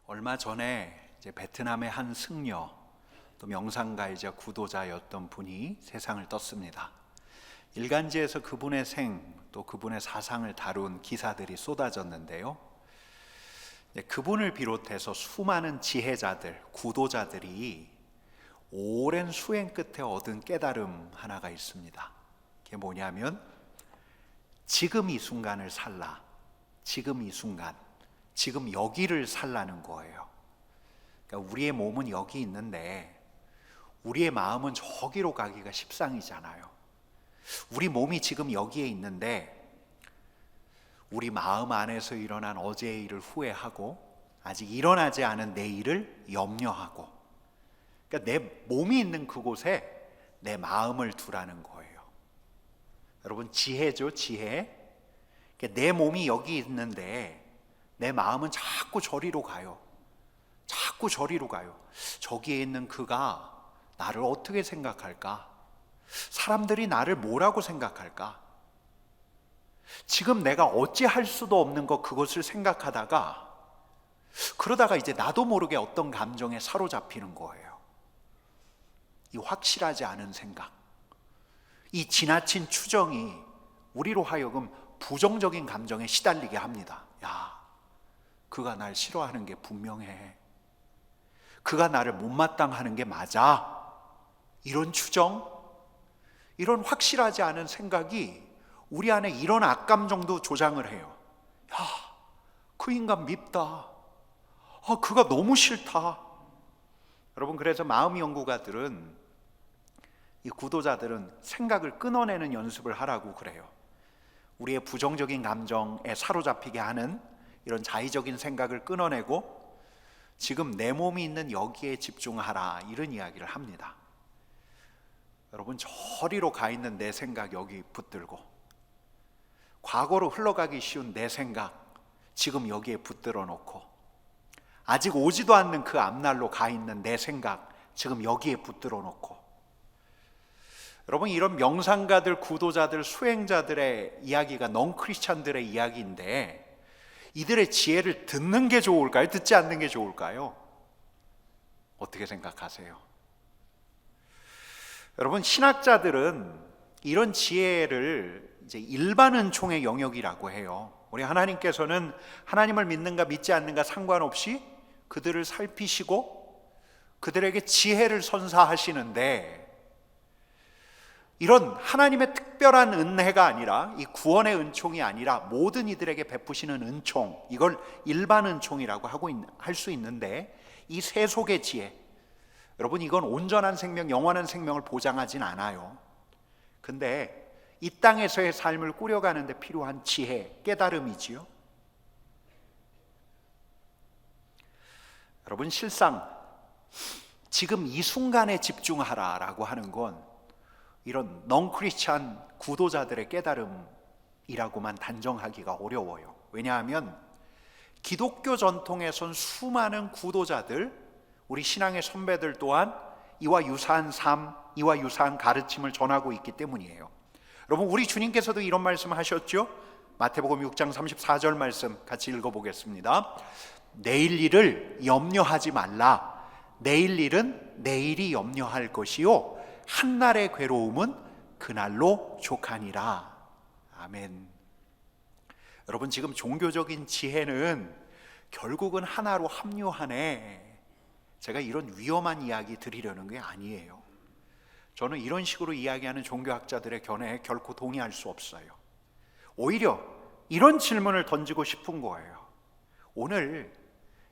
얼마 전에 이제 베트남의 한 승려, 또 명상가이자 구도자였던 분이 세상을 떴습니다. 일간지에서 그분의 또 그분의 사상을 다룬 기사들이 쏟아졌는데요. 그분을 비롯해서 수많은 지혜자들, 구도자들이 오랜 수행 끝에 얻은 깨달음 하나가 있습니다. 그게 뭐냐면 지금 이 순간을 살라. 지금 이 순간, 지금 여기를 살라는 거예요. 그러니까 우리의 몸은 여기 있는데 우리의 마음은 저기로 가기가 십상이잖아요. 우리 몸이 지금 여기에 있는데 우리 마음 안에서 일어난 어제의 일을 후회하고 아직 일어나지 않은 내일을 염려하고, 그러니까 내 몸이 있는 그곳에 내 마음을 두라는 거예요. 여러분, 지혜죠, 지혜. 그러니까 내 몸이 여기 있는데 내 마음은 자꾸 저리로 가요. 자꾸 저리로 가요. 저기에 있는 그가 나를 어떻게 생각할까? 사람들이 나를 뭐라고 생각할까? 지금 내가 어찌할 수도 없는 것, 그것을 생각하다가 그러다가 이제 나도 모르게 어떤 감정에 사로잡히는 거예요. 이 확실하지 않은 생각, 이 지나친 추정이 우리로 하여금 부정적인 감정에 시달리게 합니다. 야, 그가 날 싫어하는 게 분명해. 그가 나를 못마땅하는 게 맞아. 이런 추정, 이런 확실하지 않은 생각이 우리 안에 이런 악감정도 조장을 해요. 야, 그 인간 밉다. 그가 너무 싫다. 여러분, 그래서 마음 연구가들은, 이 구도자들은 생각을 끊어내는 연습을 하라고 그래요. 우리의 부정적인 감정에 사로잡히게 하는 이런 자의적인 생각을 끊어내고 지금 내 몸이 있는 여기에 집중하라, 이런 이야기를 합니다. 여러분, 저리로 가 있는 내 생각 여기 붙들고, 과거로 흘러가기 쉬운 내 생각 지금 여기에 붙들어 놓고, 아직 오지도 않는 그 앞날로 가 있는 내 생각 지금 여기에 붙들어 놓고. 여러분, 이런 명상가들, 구도자들, 수행자들의 이야기가 넌크리스찬들의 이야기인데 이들의 지혜를 듣는 게 좋을까요? 듣지 않는 게 좋을까요? 어떻게 생각하세요? 여러분, 신학자들은 이런 지혜를 이제 일반 은총의 영역이라고 해요. 우리 하나님께서는 하나님을 믿는가 믿지 않는가 상관없이 그들을 살피시고 그들에게 지혜를 선사하시는데, 이런 하나님의 특별한 은혜가 아니라, 이 구원의 은총이 아니라 모든 이들에게 베푸시는 은총, 이걸 일반 은총이라고 할 수 있는데, 이 세속의 지혜, 여러분, 이건 온전한 생명, 영원한 생명을 보장하진 않아요. 근데 이 땅에서의 삶을 꾸려가는 데 필요한 지혜, 깨달음이지요. 여러분, 실상 지금 이 순간에 집중하라라고 하는 건 이런 넌크리스찬 구도자들의 깨달음이라고만 단정하기가 어려워요. 왜냐하면 기독교 전통에선 수많은 구도자들, 우리 신앙의 선배들 또한 이와 유사한 삶, 이와 유사한 가르침을 전하고 있기 때문이에요. 여러분, 우리 주님께서도 이런 말씀을 하셨죠? 마태복음 6장 34절 말씀 같이 읽어보겠습니다. 내일 일을 염려하지 말라. 내일 일은 내일이 염려할 것이요 한날의 괴로움은 그날로 족하니라. 아멘. 여러분, 지금 종교적인 지혜는 결국은 하나로 합류하네. 제가 이런 위험한 이야기 드리려는 게 아니에요. 저는 이런 식으로 이야기하는 종교학자들의 견해에 결코 동의할 수 없어요. 오히려 이런 질문을 던지고 싶은 거예요. 오늘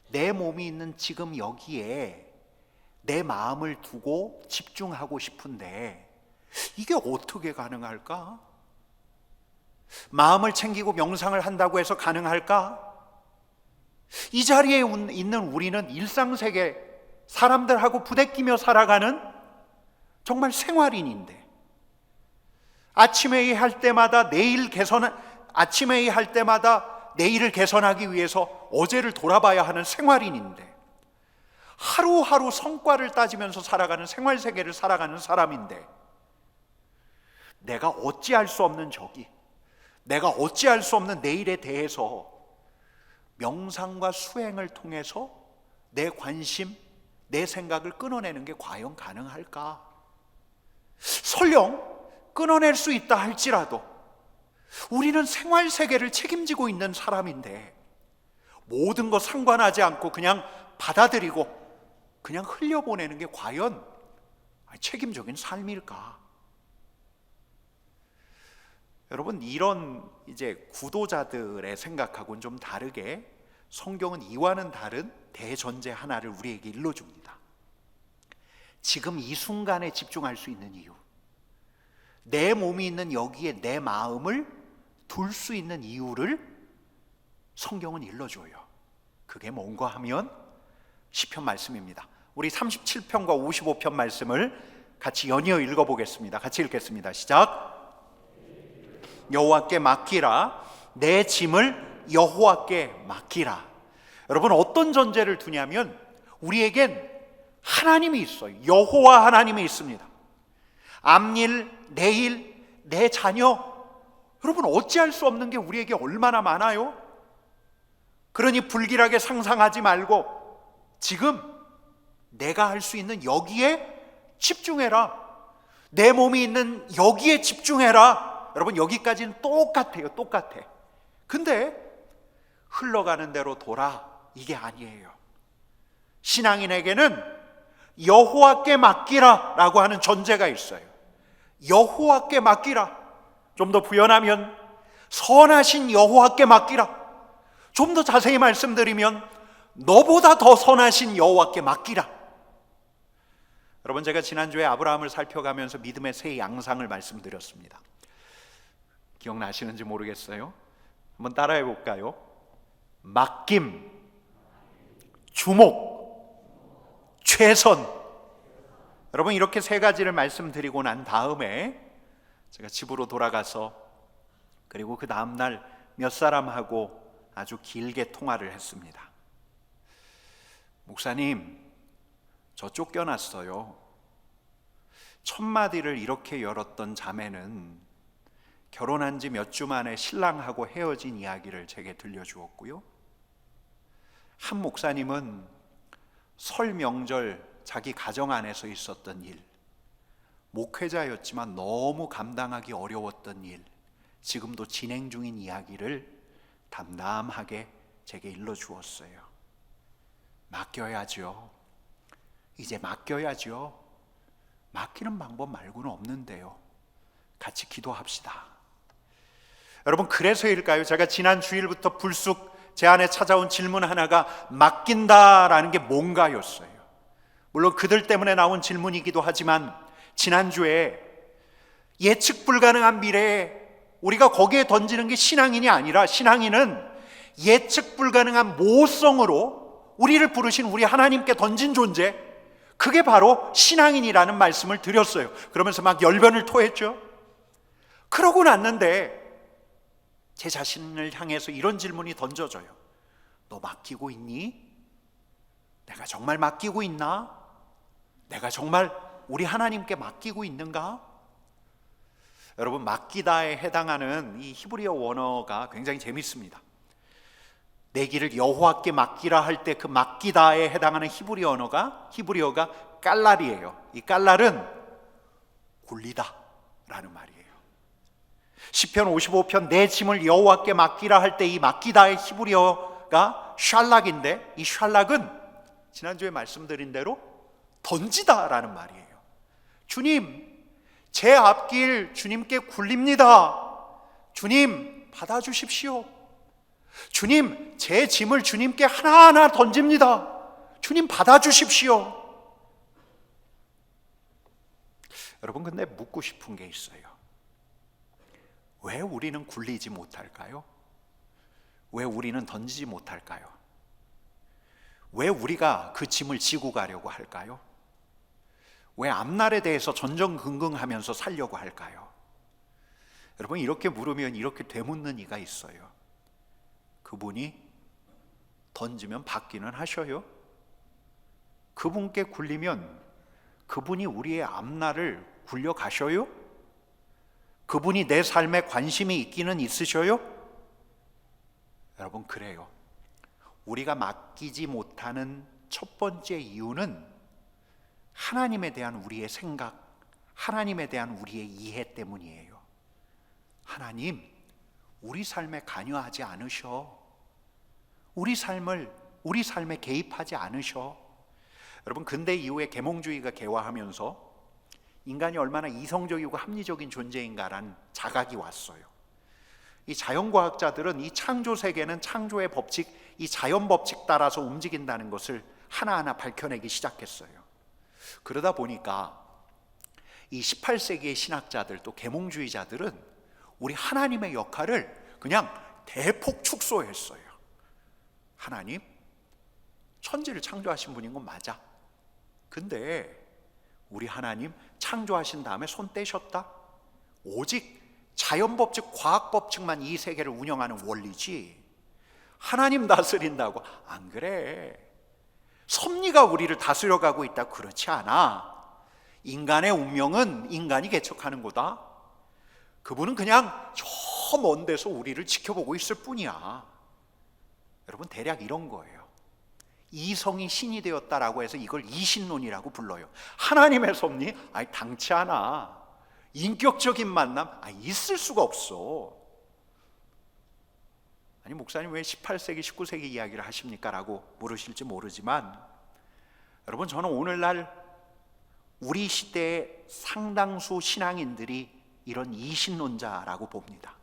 내 몸이 있는 지금 여기에 내 마음을 두고 집중하고 싶은데 이게 어떻게 가능할까? 마음을 챙기고 명상을 한다고 해서 가능할까? 이 자리에 있는 우리는 일상세계 사람들하고 부대끼며 살아가는 정말 생활인인데, 아침회의 할 때마다 아침회의 할 때마다 내일을 개선하기 위해서 어제를 돌아봐야 하는 생활인인데, 하루하루 성과를 따지면서 살아가는 생활세계를 살아가는 사람인데, 내가 어찌할 수 없는 내가 어찌할 수 없는 내일에 대해서 명상과 수행을 통해서 내 관심, 내 생각을 끊어내는 게 과연 가능할까? 설령 끊어낼 수 있다 할지라도 우리는 생활 세계를 책임지고 있는 사람인데 모든 거 상관하지 않고 그냥 받아들이고 그냥 흘려보내는 게 과연 책임적인 삶일까? 여러분, 이런 이제 구도자들의 생각하고는 좀 다르게 성경은 이와는 다른 대전제 하나를 우리에게 일러줍니다. 지금 이 순간에 집중할 수 있는 이유, 내 몸이 있는 여기에 내 마음을 둘 수 있는 이유를 성경은 일러줘요. 그게 뭔가 하면 시편 말씀입니다. 우리 37편과 55편 말씀을 같이 연이어 읽어보겠습니다. 같이 읽겠습니다. 시작. 여호와께 맡기라. 내 짐을 여호와께 맡기라. 여러분, 어떤 전제를 두냐면 우리에겐 하나님이 있어요. 여호와 하나님이 있습니다. 앞일, 내일, 내 자녀, 여러분 어찌할 수 없는 게 우리에게 얼마나 많아요? 그러니 불길하게 상상하지 말고 지금 내가 할 수 있는 여기에 집중해라. 내 몸이 있는 여기에 집중해라. 여러분, 여기까지는 똑같아요. 똑같아. 근데 흘러가는 대로 돌아, 이게 아니에요. 신앙인에게는 여호와께 맡기라 라고 하는 전제가 있어요. 여호와께 맡기라. 좀 더 부연하면 선하신 여호와께 맡기라. 좀 더 자세히 말씀드리면 너보다 더 선하신 여호와께 맡기라. 여러분, 제가 지난주에 아브라함을 살펴가면서 믿음의 세 양상을 말씀드렸습니다. 기억나시는지 모르겠어요. 한번 따라해 볼까요? 맡김, 주목, 최선. 여러분, 이렇게 세 가지를 말씀드리고 난 다음에 제가 집으로 돌아가서 그리고 그 다음날 몇 사람하고 아주 길게 통화를 했습니다. 목사님, 저 쫓겨났어요. 첫 마디를 이렇게 열었던 자매는 결혼한 지 몇 주 만에 신랑하고 헤어진 이야기를 제게 들려주었고요. 한 목사님은 설 명절 자기 가정 안에서 있었던 일, 목회자였지만 너무 감당하기 어려웠던 일, 지금도 진행 중인 이야기를 담담하게 제게 일러주었어요. 맡겨야죠. 이제 맡겨야죠. 맡기는 방법 말고는 없는데요. 같이 기도합시다. 여러분, 그래서일까요? 제가 지난 주일부터 불쑥 제 안에 찾아온 질문 하나가 맡긴다라는 게 뭔가였어요. 물론 그들 때문에 나온 질문이기도 하지만 지난주에 예측 불가능한 미래에 우리가 거기에 던지는 게 신앙인이 아니라 신앙인은 예측 불가능한 모성으로 우리를 부르신 우리 하나님께 던진 존재, 그게 바로 신앙인이라는 말씀을 드렸어요. 그러면서 막 열변을 토했죠. 그러고 났는데 제 자신을 향해서 이런 질문이 던져져요. 너 맡기고 있니? 내가 정말 맡기고 있나? 내가 정말 우리 하나님께 맡기고 있는가? 여러분, 맡기다에 해당하는 이 히브리어 원어가 굉장히 재밌습니다. 내 길을 여호와께 맡기라 할 때 그 맡기다에 해당하는 히브리어가 깔랄이에요. 이 깔랄은 굴리다 라는 말이에요. 시편 55편 내 짐을 여호와께 맡기라 할 때 이 맡기다의 히브리어가 샬락인데, 이 샬락은 지난주에 말씀드린 대로 던지다 라는 말이에요. 주님, 제 앞길 주님께 굴립니다. 주님, 받아주십시오. 주님, 제 짐을 주님께 하나하나 던집니다. 주님, 받아주십시오. 여러분, 근데 묻고 싶은 게 있어요. 왜 우리는 굴리지 못할까요? 왜 우리는 던지지 못할까요? 왜 우리가 그 짐을 지고 가려고 할까요? 왜 앞날에 대해서 전전긍긍하면서 살려고 할까요? 여러분, 이렇게 물으면 이렇게 되묻는 이가 있어요. 그분이 던지면 받기는 하셔요? 그분께 굴리면 그분이 우리의 앞날을 굴려가셔요? 그분이 내 삶에 관심이 있기는 있으셔요? 여러분, 그래요. 우리가 맡기지 못하는 첫 번째 이유는 하나님에 대한 우리의 생각, 하나님에 대한 우리의 이해 때문이에요. 하나님, 우리 삶에 관여하지 않으셔. 우리 삶에 개입하지 않으셔. 여러분, 근대 이후에 계몽주의가 개화하면서 인간이 얼마나 이성적이고 합리적인 존재인가라는 자각이 왔어요. 이 자연과학자들은 이 창조 세계는 창조의 법칙, 이 자연 법칙 따라서 움직인다는 것을 하나하나 밝혀내기 시작했어요. 그러다 보니까 이 18세기의 신학자들 또 계몽주의자들은 우리 하나님의 역할을 그냥 대폭 축소했어요. 하나님, 천지를 창조하신 분인 건 맞아. 근데 우리 하나님 창조하신 다음에 손 떼셨다? 오직 자연법칙, 과학법칙만 이 세계를 운영하는 원리지 하나님 다스린다고 안 그래. 섭리가 우리를 다스려가고 있다, 그렇지 않아. 인간의 운명은 인간이 개척하는 거다. 그분은 그냥 저 먼 데서 우리를 지켜보고 있을 뿐이야. 여러분, 대략 이런 거예요. 이성이 신이 되었다라고 해서 이걸 이신론이라고 불러요. 하나님의 섭리? 아니, 당치 않아. 인격적인 만남? 있을 수가 없어. 아니, 목사님 왜 18세기, 19세기 이야기를 하십니까? 라고 물으실지 모르지만, 여러분, 저는 오늘날 우리 시대의 상당수 신앙인들이 이런 이신론자라고 봅니다.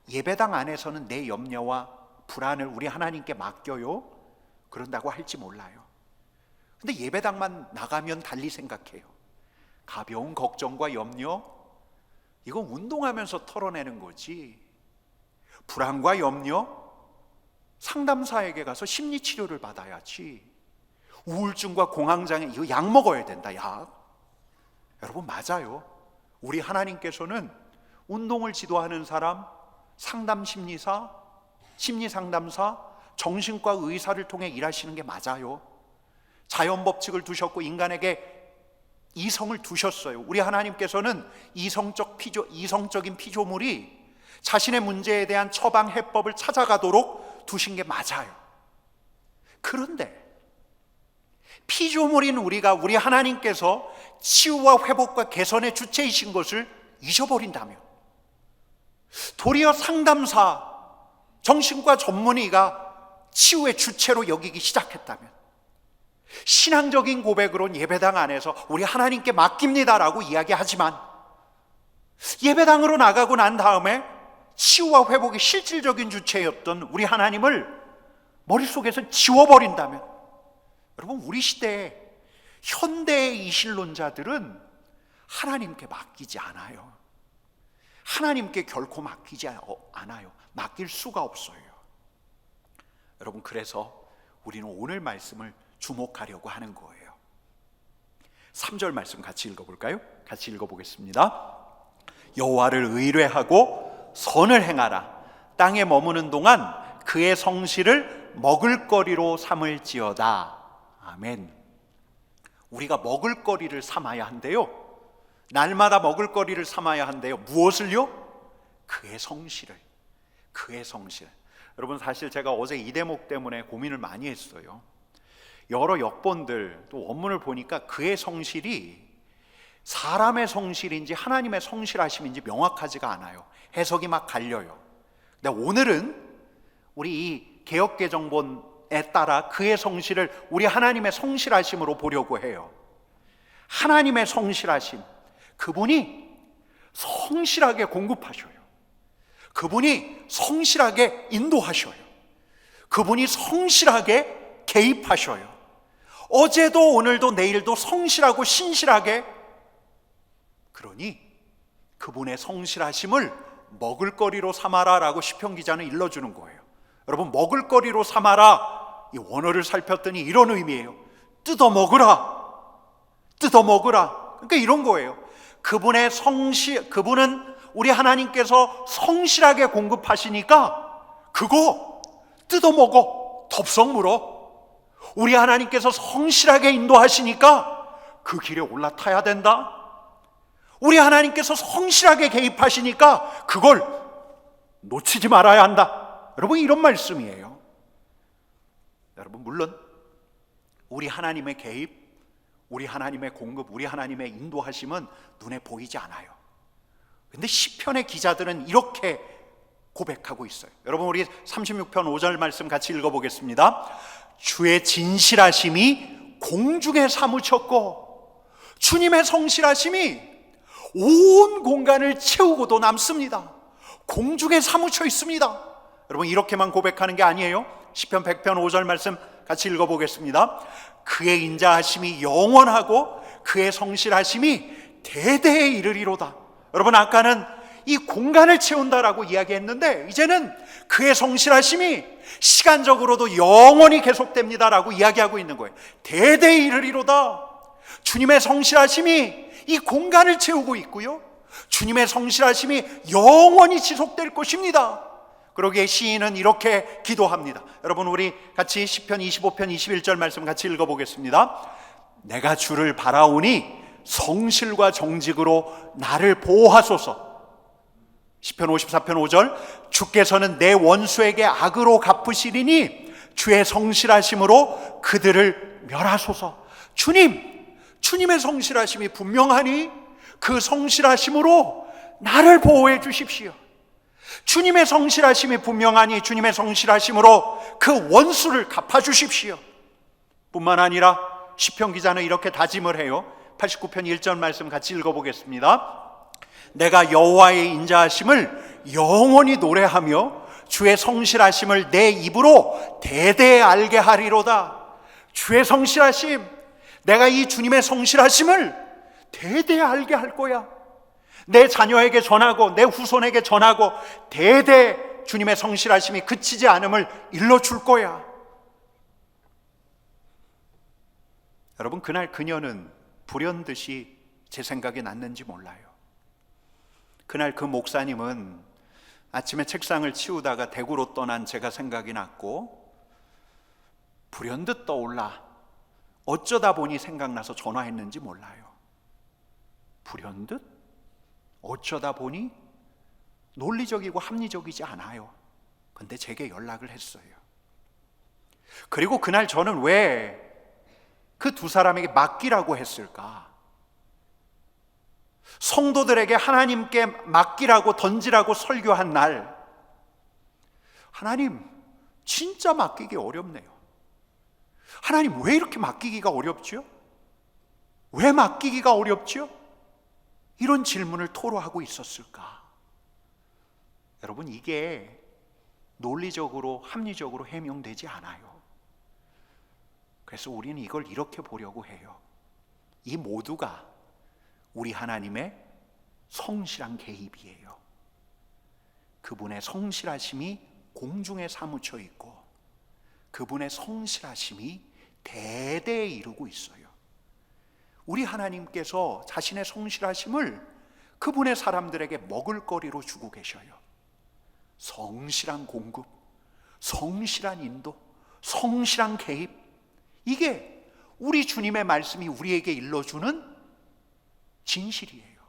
예배당 안에서는 내 염려와 불안을 우리 하나님께 맡겨요? 그런다고 할지 몰라요. 근데 예배당만 나가면 달리 생각해요. 가벼운 걱정과 염려, 이건 운동하면서 털어내는 거지. 불안과 염려, 상담사에게 가서 심리치료를 받아야지. 우울증과 공황장애, 이거 약 먹어야 된다, 약. 여러분, 맞아요. 우리 하나님께서는 운동을 지도하는 사람, 상담심리사, 심리상담사, 정신과 의사를 통해 일하시는 게 맞아요. 자연법칙을 두셨고 인간에게 이성을 두셨어요. 우리 하나님께서는 이성적인 피조물이 자신의 문제에 대한 처방 해법을 찾아가도록 두신 게 맞아요. 그런데 피조물인 우리가 우리 하나님께서 치유와 회복과 개선의 주체이신 것을 잊어버린다면, 도리어 상담사, 정신과 전문의가 치유의 주체로 여기기 시작했다면, 신앙적인 고백으로는 예배당 안에서 우리 하나님께 맡깁니다라고 이야기하지만 예배당으로 나가고 난 다음에 치유와 회복의 실질적인 주체였던 우리 하나님을 머릿속에서 지워버린다면, 여러분, 우리 시대의 현대의 이신론자들은 하나님께 맡기지 않아요. 하나님께 결코 맡기지 않아요. 맡길 수가 없어요. 여러분, 그래서 우리는 오늘 말씀을 주목하려고 하는 거예요. 3절 말씀 같이 읽어볼까요? 같이 읽어보겠습니다. 여호와를 의뢰하고 선을 행하라. 땅에 머무는 동안 그의 성실을 먹을거리로 삼을지어다. 아멘. 우리가 먹을거리를 삼아야 한대요. 날마다 먹을거리를 삼아야 한대요. 무엇을요? 그의 성실을. 그의 성실. 여러분, 사실 제가 어제 이 대목 때문에 고민을 많이 했어요. 여러 역본들 또 원문을 보니까 그의 성실이 사람의 성실인지 하나님의 성실하심인지 명확하지가 않아요. 해석이 막 갈려요. 근데 오늘은 우리 이 개역개정본에 따라 그의 성실을 우리 하나님의 성실하심으로 보려고 해요. 하나님의 성실하심, 그분이 성실하게 공급하셔요. 그분이 성실하게 인도하셔요. 그분이 성실하게 개입하셔요. 어제도 오늘도 내일도 성실하고 신실하게. 그러니 그분의 성실하심을 먹을거리로 삼아라 라고 시편 기자는 일러주는 거예요. 여러분, 먹을거리로 삼아라, 이 원어를 살폈더니 이런 의미예요. 뜯어 먹으라. 뜯어 먹으라. 그러니까 이런 거예요. 그분은 우리 하나님께서 성실하게 공급하시니까 그거 뜯어 먹어. 덥석 물어. 우리 하나님께서 성실하게 인도하시니까 그 길에 올라타야 된다. 우리 하나님께서 성실하게 개입하시니까 그걸 놓치지 말아야 한다. 여러분, 이런 말씀이에요. 여러분, 물론 우리 하나님의 개입, 우리 하나님의 공급, 우리 하나님의 인도하심은 눈에 보이지 않아요. 근데 시편의 기자들은 이렇게 고백하고 있어요. 여러분, 우리 36편 5절 말씀 같이 읽어보겠습니다. 주의 진실하심이 공중에 사무쳤고 주님의 성실하심이 온 공간을 채우고도 남습니다. 공중에 사무쳐 있습니다. 여러분, 이렇게만 고백하는 게 아니에요. 시편 100편 5절 말씀 같이 읽어보겠습니다. 그의 인자하심이 영원하고 그의 성실하심이 대대에 이르리로다. 여러분, 아까는 이 공간을 채운다라고 이야기했는데 이제는 그의 성실하심이 시간적으로도 영원히 계속됩니다라고 이야기하고 있는 거예요. 대대에 이르리로다. 주님의 성실하심이 이 공간을 채우고 있고요, 주님의 성실하심이 영원히 지속될 것입니다. 그러기에 시인은 이렇게 기도합니다. 여러분, 우리 같이 시편 25편 21절 말씀 같이 읽어보겠습니다. 내가 주를 바라오니 성실과 정직으로 나를 보호하소서. 시편 54편 5절 주께서는 내 원수에게 악으로 갚으시리니 주의 성실하심으로 그들을 멸하소서. 주님의 성실하심이 분명하니 그 성실하심으로 나를 보호해 주십시오. 주님의 성실하심이 분명하니 주님의 성실하심으로 그 원수를 갚아주십시오. 뿐만 아니라 시편 기자는 이렇게 다짐을 해요. 89편 1절 말씀 같이 읽어보겠습니다. 내가 여호와의 인자하심을 영원히 노래하며 주의 성실하심을 내 입으로 대대에 알게 하리로다. 주의 성실하심, 내가 이 주님의 성실하심을 대대에 알게 할 거야. 내 자녀에게 전하고 내 후손에게 전하고 대대 주님의 성실하심이 그치지 않음을 일러줄 거야. 여러분, 그날 그녀는 불현듯이 제 생각이 났는지 몰라요. 그날 그 목사님은 아침에 책상을 치우다가 대구로 떠난 제가 생각이 났고, 불현듯 떠올라 어쩌다 보니 생각나서 전화했는지 몰라요. 불현듯? 어쩌다 보니? 논리적이고 합리적이지 않아요. 근데 제게 연락을 했어요. 그리고 그날 저는 왜 그 두 사람에게 맡기라고 했을까? 성도들에게 하나님께 맡기라고 던지라고 설교한 날, 하나님 진짜 맡기기 어렵네요. 하나님 왜 이렇게 맡기기가 어렵죠? 왜 맡기기가 어렵죠? 이런 질문을 토로하고 있었을까? 여러분, 이게 논리적으로 합리적으로 해명되지 않아요. 그래서 우리는 이걸 이렇게 보려고 해요. 이 모두가 우리 하나님의 성실한 개입이에요. 그분의 성실하심이 공중에 사무쳐 있고 그분의 성실하심이 대대에 이루고 있어요. 우리 하나님께서 자신의 성실하심을 그분의 사람들에게 먹을거리로 주고 계셔요. 성실한 공급, 성실한 인도, 성실한 개입, 이게 우리 주님의 말씀이 우리에게 일러주는 진실이에요.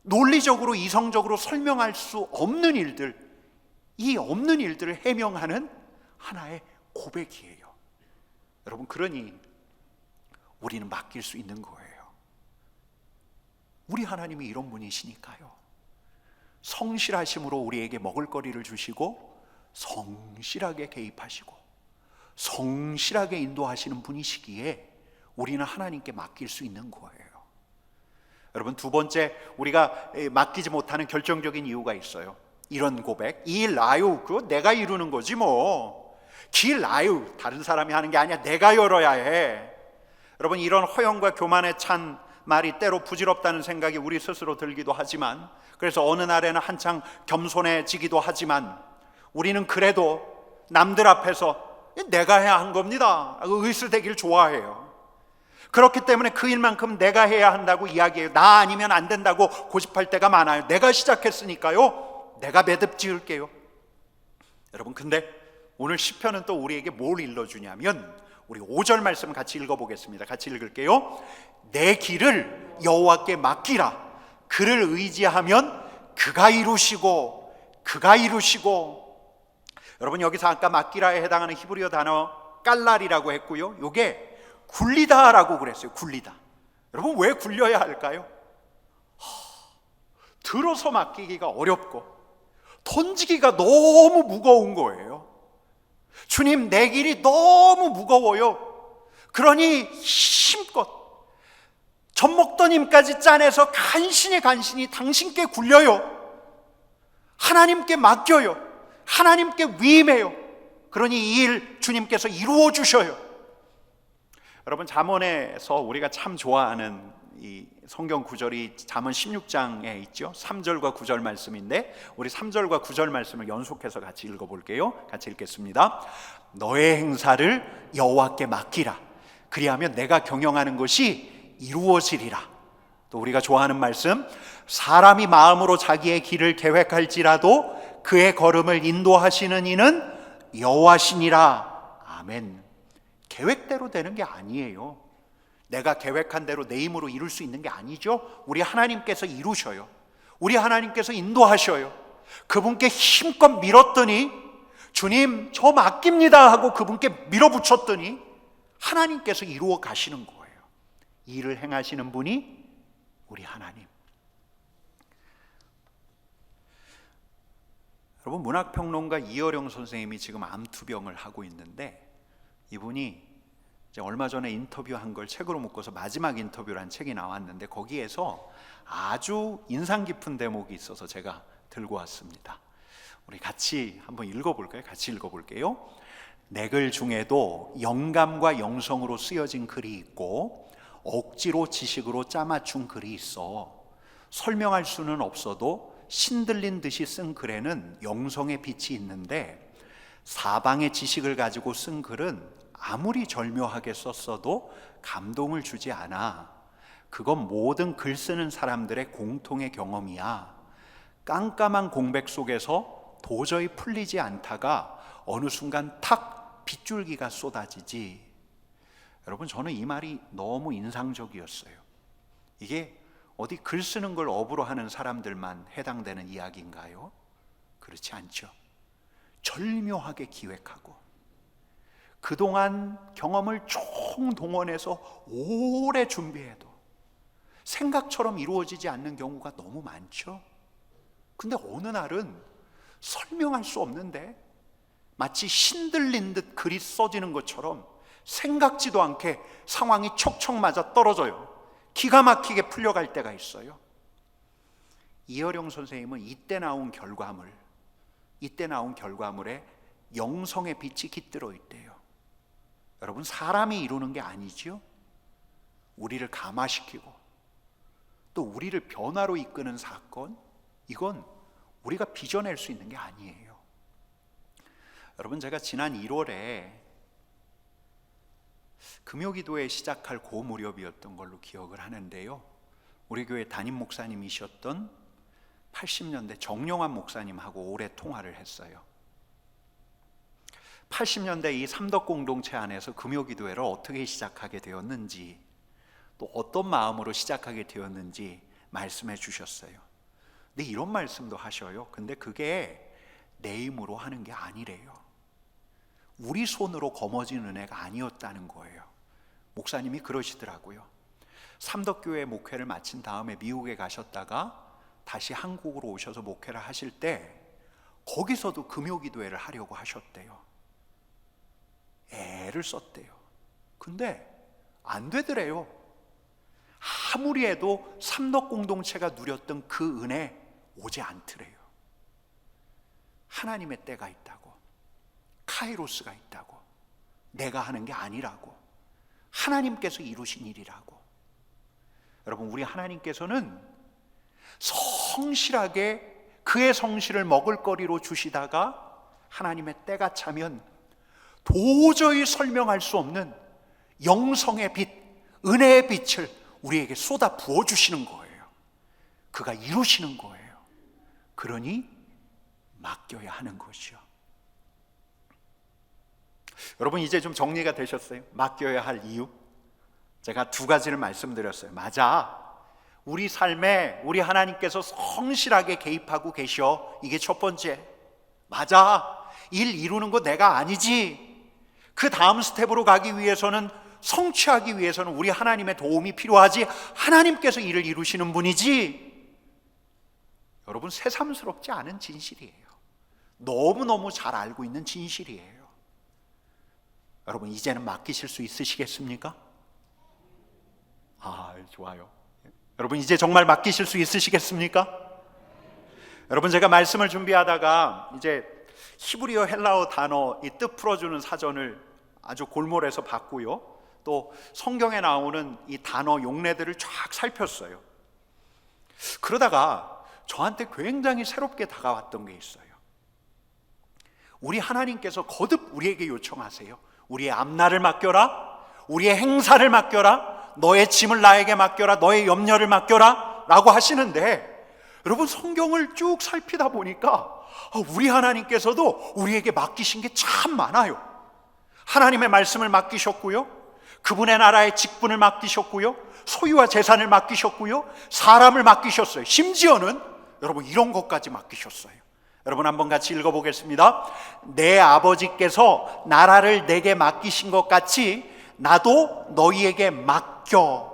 논리적으로 이성적으로 설명할 수 없는 일들, 이 없는 일들을 해명하는 하나의 고백이에요. 여러분, 그러니 우리는 맡길 수 있는 거예요. 우리 하나님이 이런 분이시니까요. 성실하심으로 우리에게 먹을거리를 주시고 성실하게 개입하시고 성실하게 인도하시는 분이시기에 우리는 하나님께 맡길 수 있는 거예요. 여러분, 두 번째 우리가 맡기지 못하는 결정적인 이유가 있어요. 이런 고백, 이 일 나요, 그거 내가 이루는 거지 뭐. 길 나요, 다른 사람이 하는 게 아니야, 내가 열어야 해. 여러분, 이런 허영과 교만에 찬 말이 때로 부질없다는 생각이 우리 스스로 들기도 하지만, 그래서 어느 날에는 한창 겸손해지기도 하지만, 우리는 그래도 남들 앞에서 내가 해야 한 겁니다, 의술대기를 좋아해요. 그렇기 때문에 그 일만큼 내가 해야 한다고 이야기해요. 나 아니면 안 된다고 고집할 때가 많아요. 내가 시작했으니까요, 내가 매듭 지을게요. 여러분, 근데 오늘 시편은 또 우리에게 뭘 일러주냐면, 우리 5절 말씀 같이 읽어보겠습니다. 같이 읽을게요. 내 길을 여호와께 맡기라. 그를 의지하면 그가 이루시고. 여러분, 여기서 아까 맡기라에 해당하는 히브리어 단어 깔날이라고 했고요. 요게 굴리다라고 그랬어요. 굴리다. 여러분, 왜 굴려야 할까요? 들어서 맡기기가 어렵고 던지기가 너무 무거운 거예요. 주님, 내 길이 너무 무거워요. 그러니 힘껏 젖 먹던 힘까지 짜내서 간신히 당신께 굴려요. 하나님께 맡겨요. 하나님께 위임해요. 그러니 이 일 주님께서 이루어 주셔요. 여러분, 잠언에서 우리가 참 좋아하는 이 성경 구절이 잠언 16장에 있죠. 3절과 9절 말씀인데 우리 3절과 9절 말씀을 연속해서 같이 읽어볼게요. 같이 읽겠습니다. 너의 행사를 여호와께 맡기라. 그리하면 내가 경영하는 것이 이루어지리라. 또 우리가 좋아하는 말씀, 사람이 마음으로 자기의 길을 계획할지라도 그의 걸음을 인도하시는 이는 여호와시니라. 아멘. 계획대로 되는 게 아니에요. 내가 계획한 대로 내 힘으로 이룰 수 있는 게 아니죠. 우리 하나님께서 이루셔요. 우리 하나님께서 인도하셔요. 그분께 힘껏 밀었더니 주님 저 맡깁니다 하고 그분께 밀어붙였더니 하나님께서 이루어 가시는 거예요. 이 일을 행하시는 분이 우리 하나님. 여러분, 문학평론가 이어령 선생님이 지금 암투병을 하고 있는데 이분이 이제 얼마 전에 인터뷰한 걸 책으로 묶어서 마지막 인터뷰라는 책이 나왔는데 거기에서 아주 인상 깊은 대목이 있어서 제가 들고 왔습니다. 우리 같이 한번 읽어볼까요? 같이 읽어볼게요. 내 글 중에도 영감과 영성으로 쓰여진 글이 있고 억지로 지식으로 짜맞춘 글이 있어. 설명할 수는 없어도 신들린 듯이 쓴 글에는 영성의 빛이 있는데 사방의 지식을 가지고 쓴 글은 아무리 절묘하게 썼어도 감동을 주지 않아. 그건 모든 글 쓰는 사람들의 공통의 경험이야. 깜깜한 공백 속에서 도저히 풀리지 않다가 어느 순간 탁 빗줄기가 쏟아지지. 여러분, 저는 이 말이 너무 인상적이었어요. 이게 어디 글 쓰는 걸 업으로 하는 사람들만 해당되는 이야기인가요? 그렇지 않죠. 절묘하게 기획하고 그동안 경험을 총동원해서 오래 준비해도 생각처럼 이루어지지 않는 경우가 너무 많죠. 근데 어느 날은 설명할 수 없는데 마치 신들린 듯 글이 써지는 것처럼 생각지도 않게 상황이 척척 맞아 떨어져요. 기가 막히게 풀려갈 때가 있어요. 이어령 선생님은 이때 나온 결과물에 영성의 빛이 깃들어 있대요. 여러분, 사람이 이루는 게 아니죠. 우리를 감화시키고 또 우리를 변화로 이끄는 사건, 이건 우리가 빚어낼 수 있는 게 아니에요. 여러분, 제가 지난 1월에 금요기도회 시작할 고 무렵이었던 걸로 기억을 하는데요. 우리 교회 담임 목사님이셨던 80년대 정용환 목사님하고 오래 통화를 했어요. 80년대 이 삼덕 공동체 안에서 금요기도회를 어떻게 시작하게 되었는지, 또 어떤 마음으로 시작하게 되었는지 말씀해 주셨어요. 근데 이런 말씀도 하셔요. 근데 그게 내 힘으로 하는 게 아니래요. 우리 손으로 거머쥔 은혜가 아니었다는 거예요. 목사님이 그러시더라고요. 삼덕교회 목회를 마친 다음에 미국에 가셨다가 다시 한국으로 오셔서 목회를 하실 때 거기서도 금요기도회를 하려고 하셨대요. 애를 썼대요. 근데 안 되더래요. 아무리 해도 삼덕 공동체가 누렸던 그 은혜 오지 않더래요. 하나님의 때가 있다고, 카이로스가 있다고, 내가 하는 게 아니라고, 하나님께서 이루신 일이라고. 여러분, 우리 하나님께서는 성실하게 그의 성실을 먹을거리로 주시다가 하나님의 때가 차면 도저히 설명할 수 없는 영성의 빛, 은혜의 빛을 우리에게 쏟아 부어주시는 거예요. 그가 이루시는 거예요. 그러니 맡겨야 하는 것이요. 여러분, 이제 좀 정리가 되셨어요? 맡겨야 할 이유? 제가 두 가지를 말씀드렸어요. 맞아, 우리 삶에 우리 하나님께서 성실하게 개입하고 계셔. 이게 첫 번째. 맞아, 일 이루는 거 내가 아니지. 그 다음 스텝으로 가기 위해서는, 성취하기 위해서는 우리 하나님의 도움이 필요하지, 하나님께서 일을 이루시는 분이지. 여러분, 새삼스럽지 않은 진실이에요. 너무너무 잘 알고 있는 진실이에요. 여러분, 이제는 맡기실 수 있으시겠습니까? 좋아요. 여러분, 이제 정말 맡기실 수 있으시겠습니까? 여러분, 제가 말씀을 준비하다가 이제 히브리어 헬라어 단어 이 뜻 풀어주는 사전을 아주 골몰해서 봤고요, 또 성경에 나오는 이 단어 용례들을 쫙 살폈어요. 그러다가 저한테 굉장히 새롭게 다가왔던 게 있어요. 우리 하나님께서 거듭 우리에게 요청하세요. 우리의 앞날을 맡겨라, 우리의 행사를 맡겨라, 너의 짐을 나에게 맡겨라, 너의 염려를 맡겨라 라고 하시는데, 여러분, 성경을 쭉 살피다 보니까 우리 하나님께서도 우리에게 맡기신 게 참 많아요. 하나님의 말씀을 맡기셨고요, 그분의 나라의 직분을 맡기셨고요, 소유와 재산을 맡기셨고요, 사람을 맡기셨어요. 심지어는 여러분, 이런 것까지 맡기셨어요. 여러분, 한번 같이 읽어보겠습니다. 내 아버지께서 나라를 내게 맡기신 것 같이 나도 너희에게 맡겨.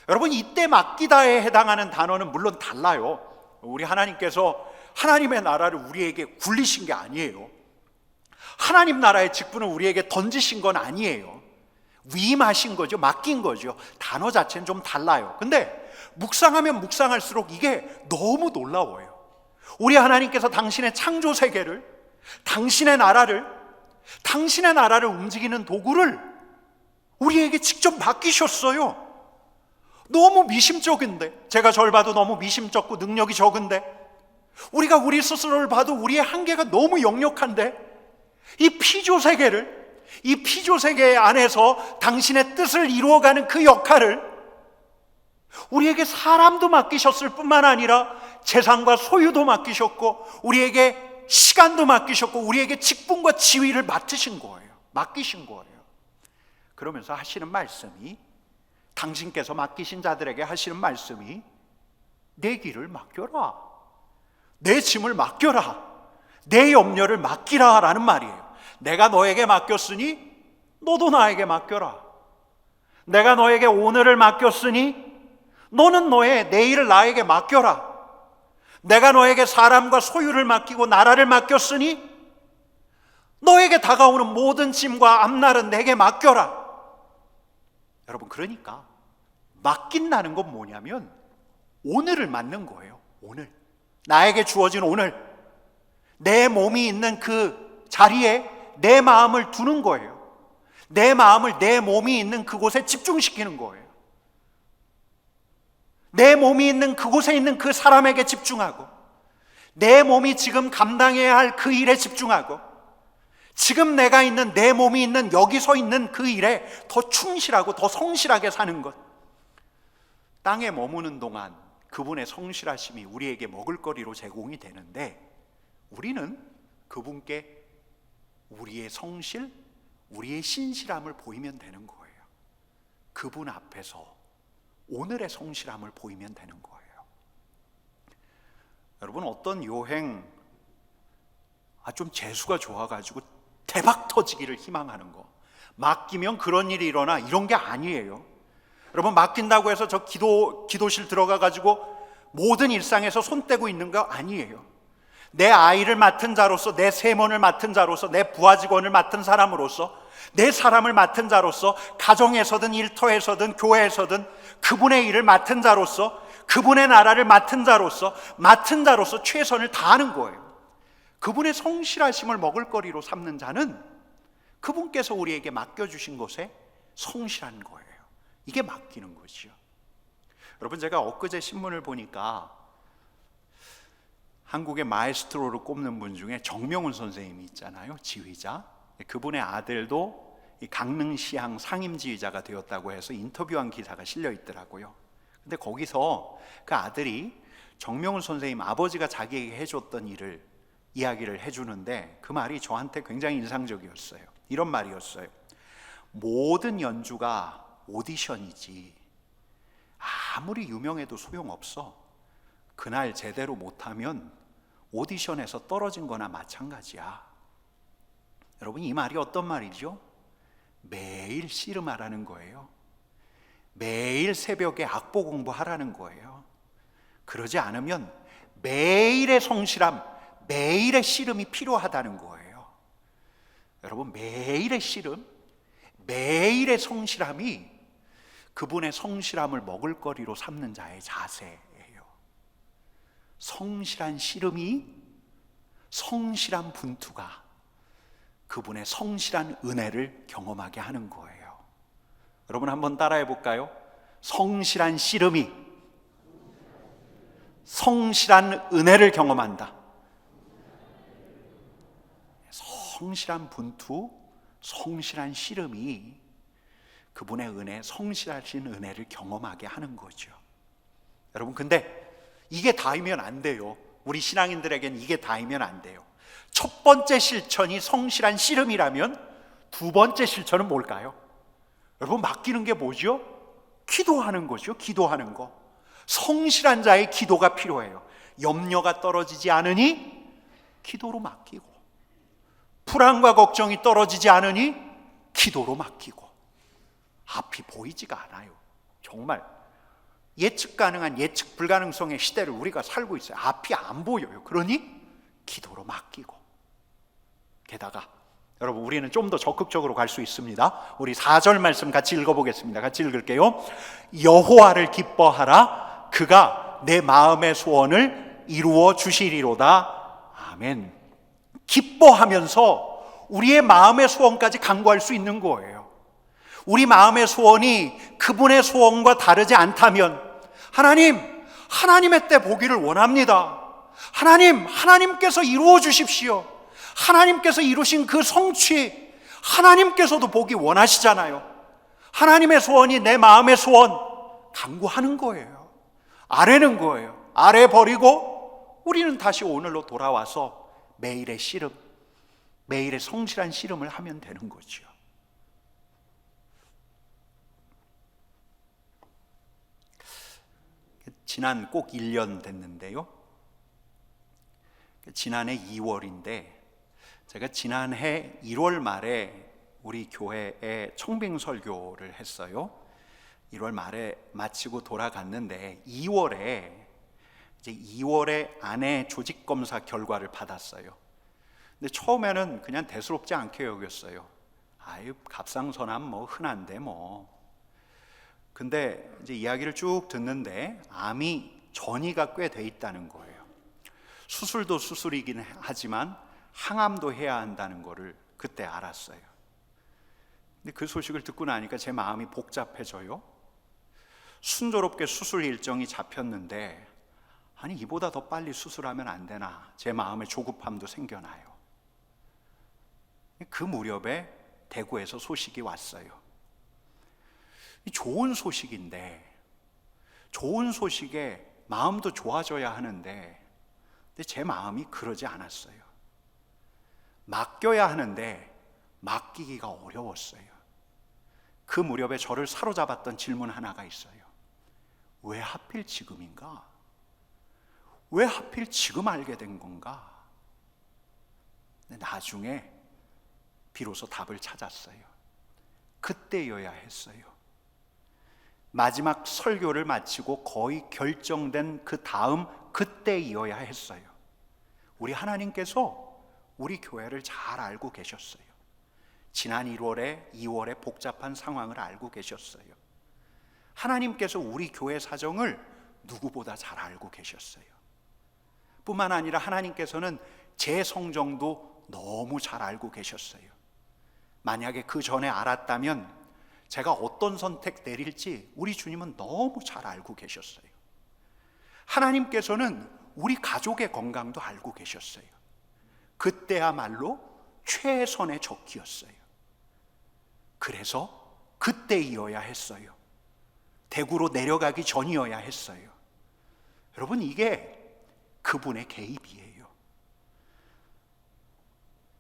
여러분, 이때 맡기다에 해당하는 단어는 물론 달라요. 우리 하나님께서 하나님의 나라를 우리에게 굴리신 게 아니에요. 하나님 나라의 직분을 우리에게 던지신 건 아니에요. 위임하신 거죠. 맡긴 거죠. 단어 자체는 좀 달라요. 근데 묵상하면 묵상할수록 이게 너무 놀라워요. 우리 하나님께서 당신의 창조 세계를, 당신의 나라를 움직이는 도구를 우리에게 직접 맡기셨어요. 너무 미심쩍은데, 제가 절 봐도 너무 미심쩍고 능력이 적은데, 우리가 우리 스스로를 봐도 우리의 한계가 너무 역력한데, 이 피조 세계 안에서 당신의 뜻을 이루어가는 그 역할을 우리에게 사람도 맡기셨을 뿐만 아니라 재산과 소유도 맡기셨고, 우리에게 시간도 맡기셨고, 우리에게 직분과 지위를 맡기신 거예요. 그러면서 하시는 말씀이, 당신께서 맡기신 자들에게 하시는 말씀이, 내 길을 맡겨라, 내 짐을 맡겨라, 내 염려를 맡기라 라는 말이에요. 내가 너에게 맡겼으니 너도 나에게 맡겨라. 내가 너에게 오늘을 맡겼으니 너는 너의 내일을 나에게 맡겨라. 내가 너에게 사람과 소유를 맡기고 나라를 맡겼으니 너에게 다가오는 모든 짐과 앞날은 내게 맡겨라. 여러분, 그러니까 맡긴다는 건 뭐냐면 오늘을 맡는 거예요. 오늘, 나에게 주어진 오늘, 내 몸이 있는 그 자리에 내 마음을 두는 거예요. 내 마음을 내 몸이 있는 그곳에 집중시키는 거예요. 내 몸이 있는 그곳에 있는 그 사람에게 집중하고, 내 몸이 지금 감당해야 할 그 일에 집중하고, 지금 내가 있는, 내 몸이 있는 여기서 있는 그 일에 더 충실하고 더 성실하게 사는 것. 땅에 머무는 동안 그분의 성실하심이 우리에게 먹을거리로 제공이 되는데, 우리는 그분께 우리의 성실, 우리의 신실함을 보이면 되는 거예요. 그분 앞에서 오늘의 성실함을 보이면 되는 거예요. 여러분, 어떤 요행, 좀 재수가 좋아가지고 대박 터지기를 희망하는 거, 맡기면 그런 일이 일어나, 이런 게 아니에요. 여러분, 맡긴다고 해서 저 기도실 들어가가지고 모든 일상에서 손 떼고 있는 거 아니에요. 내 아이를 맡은 자로서, 내 세먼을 맡은 자로서, 내 부하 직원을 맡은 사람으로서, 내 사람을 맡은 자로서, 가정에서든 일터에서든 교회에서든 그분의 일을 맡은 자로서, 그분의 나라를 맡은 자로서 최선을 다하는 거예요. 그분의 성실하심을 먹을거리로 삼는 자는 그분께서 우리에게 맡겨주신 것에 성실한 거예요. 이게 맡기는 거죠. 여러분, 제가 엊그제 신문을 보니까 한국의 마에스트로를 꼽는 분 중에 정명훈 선생님이 있잖아요, 지휘자. 그분의 아들도 강릉시향 상임지휘자가 되었다고 해서 인터뷰한 기사가 실려 있더라고요. 근데 거기서 그 아들이 정명훈 선생님 아버지가 자기에게 해줬던 일을 이야기를 해주는데, 그 말이 저한테 굉장히 인상적이었어요. 이런 말이었어요. 모든 연주가 오디션이지, 아무리 유명해도 소용없어. 그날 제대로 못하면 오디션에서 떨어진 거나 마찬가지야. 여러분, 이 말이 어떤 말이죠? 매일 씨름하라는 거예요. 매일 새벽에 악보 공부하라는 거예요. 그러지 않으면 매일의 성실함, 매일의 씨름이 필요하다는 거예요. 여러분, 매일의 씨름, 매일의 성실함이 그분의 성실함을 먹을거리로 삼는 자의 자세예요. 성실한 씨름이, 성실한 분투가 그분의 성실한 은혜를 경험하게 하는 거예요. 여러분, 한번 따라해 볼까요? 성실한 씨름이 성실한 은혜를 경험한다. 성실한 분투, 성실한 씨름이 그분의 은혜, 성실하신 은혜를 경험하게 하는 거죠. 여러분, 근데 이게 다이면 안 돼요. 우리 신앙인들에겐 이게 다이면 안 돼요. 첫 번째 실천이 성실한 씨름이라면 두 번째 실천은 뭘까요? 여러분, 맡기는 게 뭐죠? 기도하는 거죠. 기도하는 거. 성실한 자의 기도가 필요해요. 염려가 떨어지지 않으니 기도로 맡기고, 불안과 걱정이 떨어지지 않으니 기도로 맡기고. 앞이 보이지가 않아요. 정말 예측 가능한 예측 불가능성의 시대를 우리가 살고 있어요. 앞이 안 보여요. 그러니 기도로 맡기고. 게다가 여러분, 우리는 좀 더 적극적으로 갈 수 있습니다. 우리 4절 말씀 같이 읽어보겠습니다. 같이 읽을게요. 여호와를 기뻐하라. 그가 내 마음의 소원을 이루어 주시리로다. 아멘. 기뻐하면서 우리의 마음의 소원까지 간구할 수 있는 거예요. 우리 마음의 소원이 그분의 소원과 다르지 않다면, 하나님, 하나님의 때 보기를 원합니다. 하나님, 하나님께서 이루어 주십시오. 하나님께서 이루신 그 성취, 하나님께서도 보기 원하시잖아요. 하나님의 소원이 내 마음의 소원, 간구하는 거예요. 아뢰는 거예요. 아뢰 버리고 우리는 다시 오늘로 돌아와서 매일의 씨름, 매일의 성실한 씨름을 하면 되는 거죠. 지난 꼭 1년 됐는데요. 지난해 2월인데 제가 지난해 1월 말에 우리 교회에 청빙 설교를 했어요. 1월 말에 마치고 돌아갔는데 2월에 아내 조직 검사 결과를 받았어요. 근데 처음에는 그냥 대수롭지 않게 여겼어요. 아유, 갑상선암 뭐 흔한데 뭐. 근데 이제 이야기를 쭉 듣는데 암이 전이가 꽤 돼 있다는 거예요. 수술도 수술이긴 하지만 항암도 해야 한다는 거를 그때 알았어요. 근데 그 소식을 듣고 나니까 제 마음이 복잡해져요. 순조롭게 수술 일정이 잡혔는데, 아니, 이보다 더 빨리 수술하면 안 되나, 제 마음에 조급함도 생겨나요. 그 무렵에 대구에서 소식이 왔어요. 좋은 소식인데, 좋은 소식에 마음도 좋아져야 하는데, 근데 제 마음이 그러지 않았어요. 맡겨야 하는데 맡기기가 어려웠어요. 그 무렵에 저를 사로잡았던 질문 하나가 있어요. 왜 하필 지금인가? 왜 하필 지금 알게 된 건가? 근데 나중에 비로소 답을 찾았어요. 그때여야 했어요. 마지막 설교를 마치고 거의 결정된 그 다음 그때이어야 했어요. 우리 하나님께서 우리 교회를 잘 알고 계셨어요. 지난 1월에 2월에 복잡한 상황을 알고 계셨어요. 하나님께서 우리 교회 사정을 누구보다 잘 알고 계셨어요. 뿐만 아니라 하나님께서는 제 성정도 너무 잘 알고 계셨어요. 만약에 그 전에 알았다면 제가 어떤 선택 내릴지 우리 주님은 너무 잘 알고 계셨어요. 하나님께서는 우리 가족의 건강도 알고 계셨어요. 그때야말로 최선의 적기였어요. 그래서 그때이어야 했어요. 대구로 내려가기 전이어야 했어요. 여러분, 이게 그분의 개입이에요.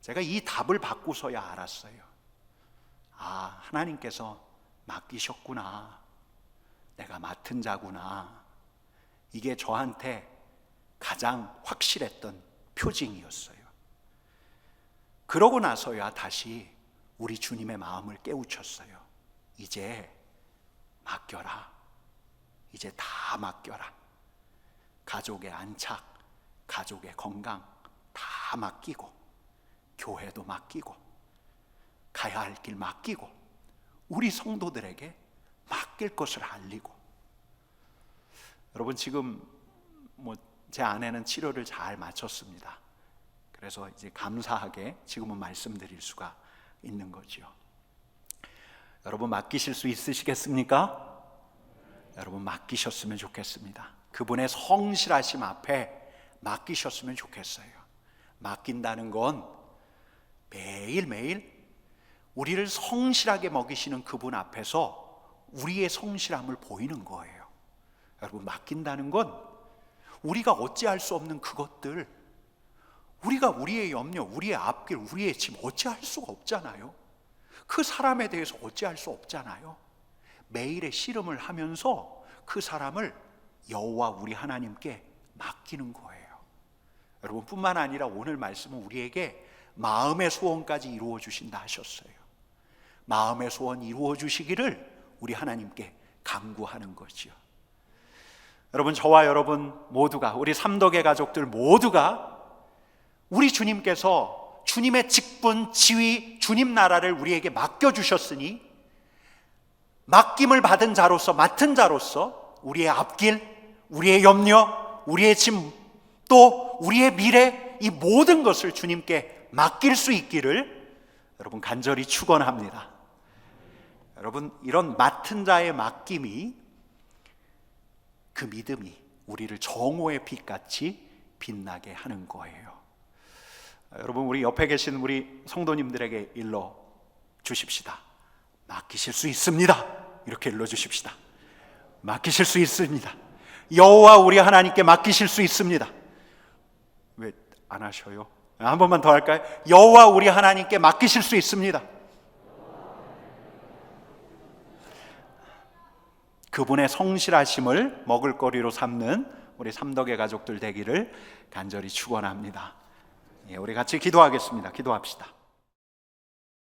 제가 이 답을 받고서야 알았어요. 아, 하나님께서 맡기셨구나. 내가 맡은 자구나. 이게 저한테 가장 확실했던 표징이었어요. 그러고 나서야 다시 우리 주님의 마음을 깨우쳤어요. 이제 맡겨라. 이제 다 맡겨라. 가족의 안착, 가족의 건강 다 맡기고, 교회도 맡기고, 가야 할 길 맡기고, 우리 성도들에게 맡길 것을 알리고. 여러분, 지금 제 아내는 치료를 잘 마쳤습니다. 그래서 이제 감사하게 지금은 말씀드릴 수가 있는 거죠. 여러분, 맡기실 수 있으시겠습니까? 여러분, 맡기셨으면 좋겠습니다. 그분의 성실하심 앞에 맡기셨으면 좋겠어요. 맡긴다는 건 매일매일 우리를 성실하게 먹이시는 그분 앞에서 우리의 성실함을 보이는 거예요. 여러분, 맡긴다는 건 우리가 어찌할 수 없는 그것들, 우리가 우리의 염려, 우리의 앞길, 우리의 짐 어찌할 수가 없잖아요. 그 사람에 대해서 어찌할 수 없잖아요. 매일의 씨름을 하면서 그 사람을 여호와 우리 하나님께 맡기는 거예요. 여러분, 뿐만 아니라 오늘 말씀은 우리에게 마음의 소원까지 이루어 주신다 하셨어요. 마음의 소원 이루어 주시기를 우리 하나님께 간구하는 거지요. 여러분, 저와 여러분 모두가, 우리 삼덕의 가족들 모두가 우리 주님께서 주님의 직분, 지위, 주님 나라를 우리에게 맡겨주셨으니 맡김을 받은 자로서, 맡은 자로서 우리의 앞길, 우리의 염려, 우리의 짐, 또 우리의 미래, 이 모든 것을 주님께 맡길 수 있기를 여러분 간절히 축원합니다. 여러분, 이런 맡은 자의 맡김이, 그 믿음이 우리를 정오의 빛같이 빛나게 하는 거예요. 여러분, 우리 옆에 계신 우리 성도님들에게 일러 주십시다. 맡기실 수 있습니다. 이렇게 일러 주십시다. 맡기실 수 있습니다. 여호와 우리 하나님께 맡기실 수 있습니다. 왜 안 하셔요? 한 번만 더 할까요? 여호와 우리 하나님께 맡기실 수 있습니다. 그분의 성실하심을 먹을거리로 삼는 우리 삼덕의 가족들 되기를 간절히 축원합니다. 우리 같이 기도하겠습니다. 기도합시다.